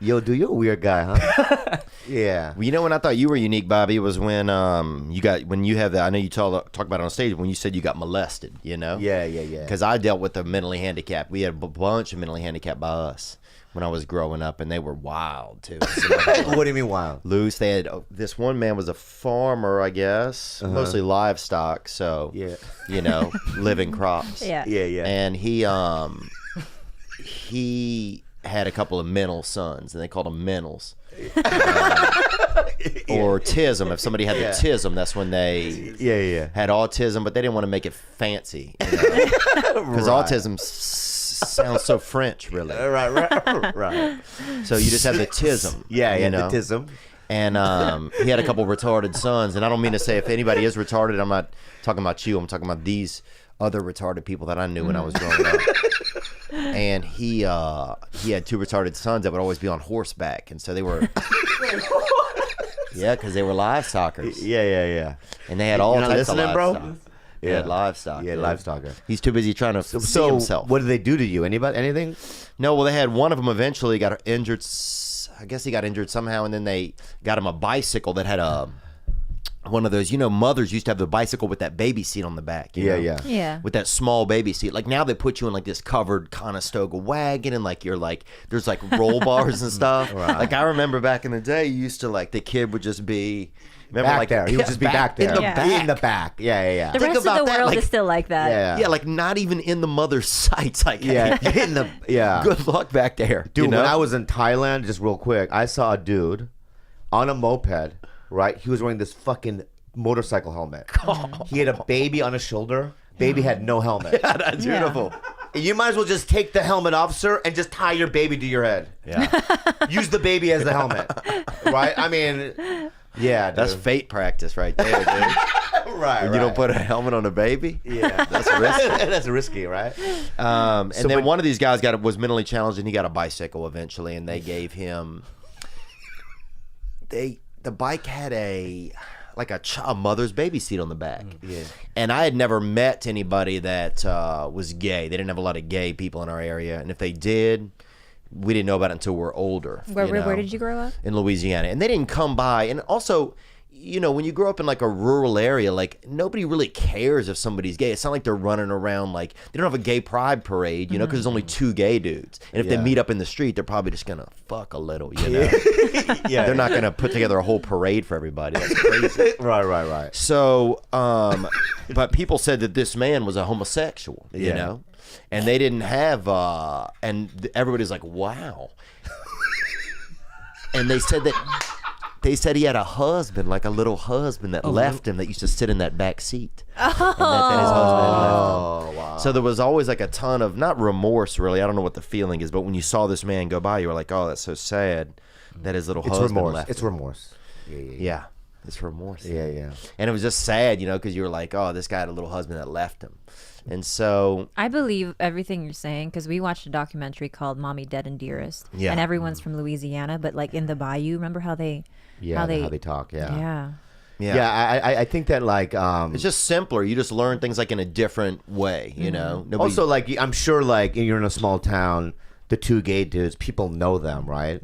Yo, dude, you're a weird guy, huh? Yeah. Well, you know when I thought you were unique, Bobby, was when you have that. I know you talk about it on stage when you said you got molested. You know. Yeah. Because I dealt with the mentally handicapped. We had a bunch of mentally handicapped by us when I was growing up, and they were wild too. What do you mean wild? Loose. They had this one man was a farmer, I guess, mostly livestock. So you know, living crops. Yeah. And he had a couple of mental sons, and they called them mentals. Or autism. If somebody had the autism, that's when they had autism, but they didn't want to make it fancy. Because autism sounds so French, really. Right. So you just have the tism. Yeah, know? the tism. And he had a couple retarded sons. And I don't mean to say if anybody is retarded, I'm not talking about you. I'm talking about these other retarded people that I knew when I was growing up. And he had two retarded sons that would always be on horseback. And so they were... Yeah, because they were livestockers. Yeah. And they had all types listening, of bro? livestock. Yeah, livestock. Yeah, livestocker. He's too busy trying to see himself. What did they do to you? Anything? No, well, they had one of them eventually got injured. I guess he got injured somehow, and then they got him a bicycle that had one of those, you know, mothers used to have the bicycle with that baby seat on the back. You know? Yeah. With that small baby seat. Like now they put you in like this covered Conestoga wagon, and like you're like, there's like roll bars and stuff. Right. Like I remember back in the day, you used to like, the kid would just be... Remember, back like, there. He would just be back there. In the back. Yeah. The rest of the world is still like that. Yeah, like not even in the mother's sights. Like, good luck back there. Dude, you know? when I was in Thailand, just real quick, I saw a dude on a moped, right? He was wearing this fucking motorcycle helmet. He had a baby on his shoulder. Baby had no helmet. Yeah, that's beautiful. You might as well just take the helmet off, sir, and just tie your baby to your head. Yeah. Use the baby as the helmet. Right? I mean... Yeah, dude. That's fate practice right there, dude. Right. You don't put a helmet on a baby. Yeah, that's risky. That's risky, right? And then one of these guys was mentally challenged, and he got a bicycle eventually, and they gave him. The bike had a mother's baby seat on the back. Yeah. And I had never met anybody that was gay. They didn't have a lot of gay people in our area, and if they did, we didn't know about it until we were older. Where did you grow up? In Louisiana. And they didn't come by. And also, you know, when you grow up in like a rural area, like nobody really cares if somebody's gay. It's not like they're running around like, they don't have a gay pride parade, you know, because there's only two gay dudes. And if they meet up in the street, they're probably just going to fuck a little, you know? They're not going to put together a whole parade for everybody. That's crazy. Right. So, but people said that this man was a homosexual, you know? And they didn't have, and everybody's like, wow. And they said he had a husband, like a little husband that left him that used to sit in that back seat. And that his husband had left him. Wow. So there was always like a ton of, not remorse really, I don't know what the feeling is, but when you saw this man go by, you were like, oh, that's so sad that his little husband left him. It's remorse. Yeah. It's remorse. Yeah. And it was just sad, you know, because you were like, oh, this guy had a little husband that left him. And so I believe everything you're saying because we watched a documentary called Mommy Dead and Dearest. Yeah. And everyone's from Louisiana, but like in the bayou, remember how they talk, Yeah. I think that like it's just simpler. You just learn things like in a different way, you know. Also, like I'm sure, like you're in a small town, the two gay dudes, people know them, right?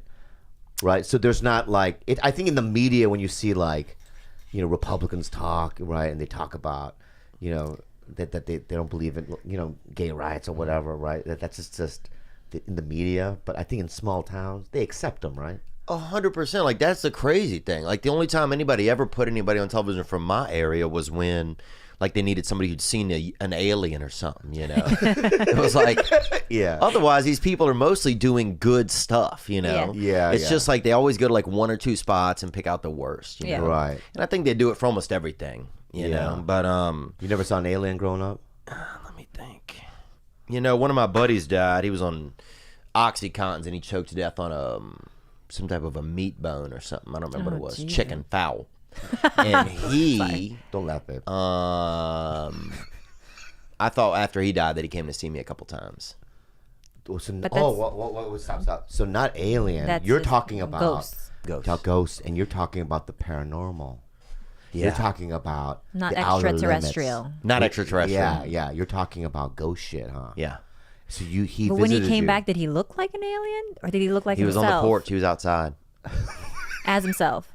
So there's not like it. I think in the media when you see like, you know, Republicans talk, right, and they talk about, you know, that they don't believe in, you know, gay rights or whatever, right? That's just in the media. But I think in small towns they accept them, right? 100%. Like that's the crazy thing. Like the only time anybody ever put anybody on television from my area was when like they needed somebody who'd seen an alien or something, you know. It was like, otherwise these people are mostly doing good stuff, you know. It's just like they always go to like one or two spots and pick out the worst, you know? Right. And I think they do it for almost everything, you know. But you never saw an alien growing up? Let me think. You know, one of my buddies died. He was on Oxycontins and he choked to death on some type of a meat bone or something. I don't remember what it was. Jesus. Chicken fowl. And he don't laugh, babe. I thought after he died that he came to see me a couple times. Stop. So not alien. You're talking about ghosts, and you're talking about the paranormal. Yeah. You're talking about not the outer extraterrestrial. limits. Not extraterrestrial. Yeah. You're talking about ghost shit, huh? Yeah. So he But when he visited came you. back, did he look like an alien, or did he look like He was himself? on the porch. He was outside. As himself.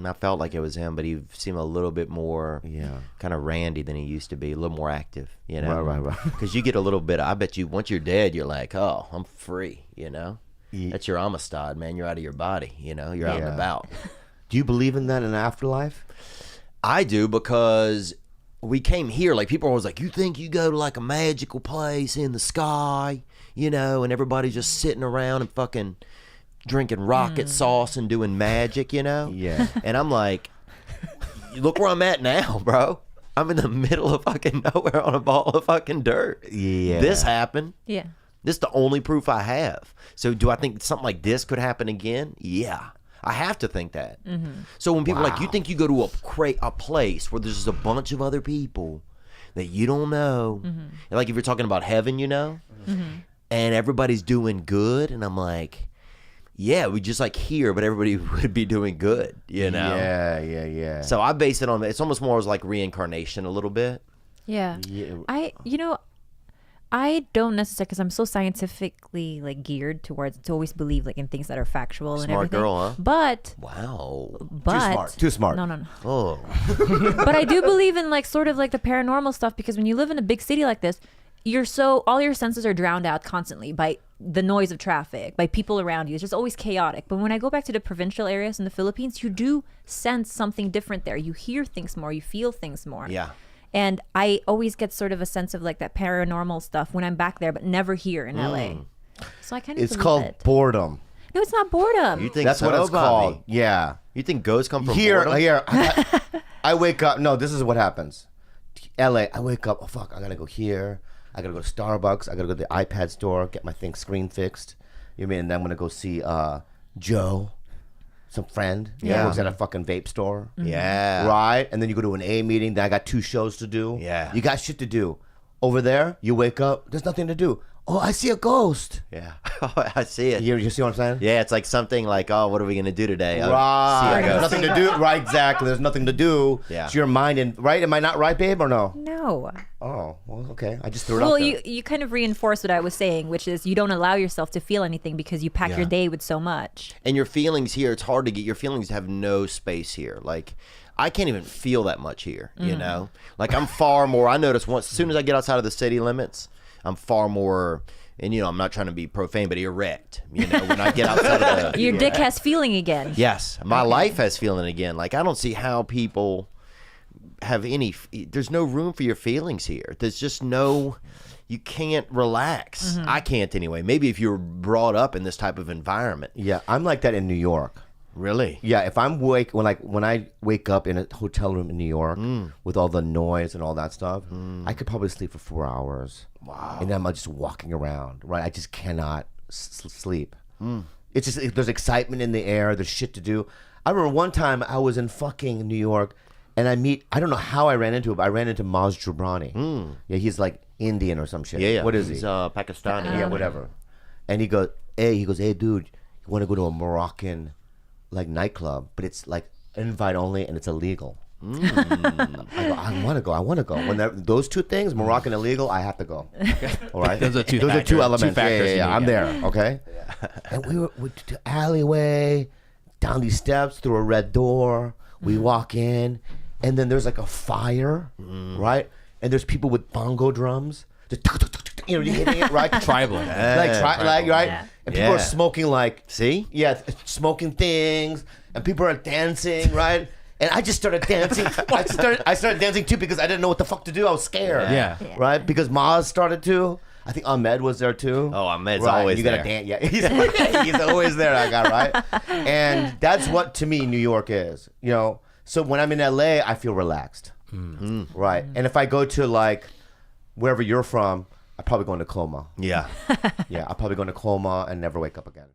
I felt like it was him, but he seemed a little bit more Yeah. kind of randy than he used to be, a little more active, you know? Right. Because you get a little bit, I bet you, once you're dead, you're like, oh, I'm free, you know? Yeah. That's your Amistad, man. You're out of your body, you know? You're out and Yeah. about. Do you believe in that in afterlife? I do, because we came here, like, people are always like, you think you go to like a magical place in the sky, you know, and everybody's just sitting around and fucking drinking rocket sauce and doing magic, you know? Yeah. And I'm like, look where I'm at now, bro. I'm in the middle of fucking nowhere on a ball of fucking dirt. Yeah. This happened. Yeah. This is the only proof I have. So do I think something like this could happen again? Yeah. I have to think that. So when people are like, you think you go to a place where there's just a bunch of other people that you don't know, like if you're talking about heaven, you know, and everybody's doing good, and I'm like, yeah, we just like here, but everybody would be doing good, you know? Yeah. So I base it on, it's almost more as like reincarnation a little bit. Yeah. Yeah. I don't necessarily, because I'm so scientifically like geared towards to always believe like in things that are factual and Smart everything. girl, huh? But Wow. Too smart. No. Oh. But I do believe in like sort of like the paranormal stuff, because when you live in a big city like this, all your senses are drowned out constantly by the noise of traffic, by people around you. It's just always chaotic. But when I go back to the provincial areas in the Philippines, you do sense something different there. You hear things more, you feel things more. Yeah. And I always get sort of a sense of like that paranormal stuff when I'm back there, but never here in LA. So I kind of It's called boredom. No, it's not boredom. You think That's so, what it's Bobby? called. Yeah. You think ghosts come from Here. boredom? I wake up. No, this is what happens. LA, I wake up. Oh, fuck. I got to go here. I got to go to Starbucks. I got to go to the iPad store, get my thing screen fixed. You know what I mean? And then I'm going to go see Joe, some friend. Yeah. Works at a fucking vape store. Yeah. Right? And then you go to an A meeting. Then I got 2 shows to do. Yeah. You got shit to do. Over there, you wake up. There's nothing to do. Oh, I see a ghost. Yeah. I see it. You see what I'm saying? Yeah, it's like something like, oh, what are we going to do today? Oh, Right. see a There's ghost. nothing to do. Right, exactly. There's nothing to do. Yeah. It's your mind. And right? Am I not right, babe, or no? No. Oh, well, okay. I just threw it out Well, there. you kind of reinforce what I was saying, which is you don't allow yourself to feel anything because you pack Yeah. your day with so much. And your feelings here, it's hard to get. Your feelings have no space here. Like, I can't even feel that much here, you know? Like, I'm far more, I notice once, as soon as I get outside of the city limits, I'm far more, and, you know, I'm not trying to be profane, but erect, you know, when I get outside of the... Your dick has feeling again. Yes, my life has feeling again. Like, I don't see how people have any, there's no room for your feelings here. There's just no, you can't relax. I can't anyway. Maybe if you were brought up in this type of environment. Yeah, I'm like that in New York. Really? Yeah, if I'm when I wake up in a hotel room in New York with all the noise and all that stuff, I could probably sleep for 4 hours. Wow. And then I'm just walking around, right? I just cannot sleep. It's just there's excitement in the air. There's shit to do. I remember one time I was in fucking New York, and I don't know how I ran into him, but I ran into Maz Jobrani. Yeah, he's like Indian or some shit. Yeah. What is He's he? Pakistani. Yeah, whatever. And he goes, hey, dude, you want to go to a Moroccan like nightclub, but it's like invite only and it's illegal. I go, I want to go. When those 2 things, Moroccan illegal, I have to go. All right, Those are two Those are 2 factors. elements. 2 factors you Yeah. need, I'm yeah. there. Okay. And we went to alleyway, down these steps through a red door. We walk in, and then there's like a fire, right? And there's people with bongo drums, just you know, hitting it, right? Tribal. Like right? Yeah. And people are Yeah. smoking like See? yeah, smoking things, and people are dancing, right? And I just started dancing. I started dancing too because I didn't know what the fuck to do. I was scared. Yeah. Right? Because Maz started to. I think Ahmed was there too. Oh, Ahmed's Right, always you gotta there. dance. Yeah, he's always there. I got right. And that's what to me New York is. You know. So when I'm in LA, I feel relaxed. Right. And if I go to like wherever you're from, I'm probably going to coma. Yeah. Yeah, I'll probably go into coma and never wake up again.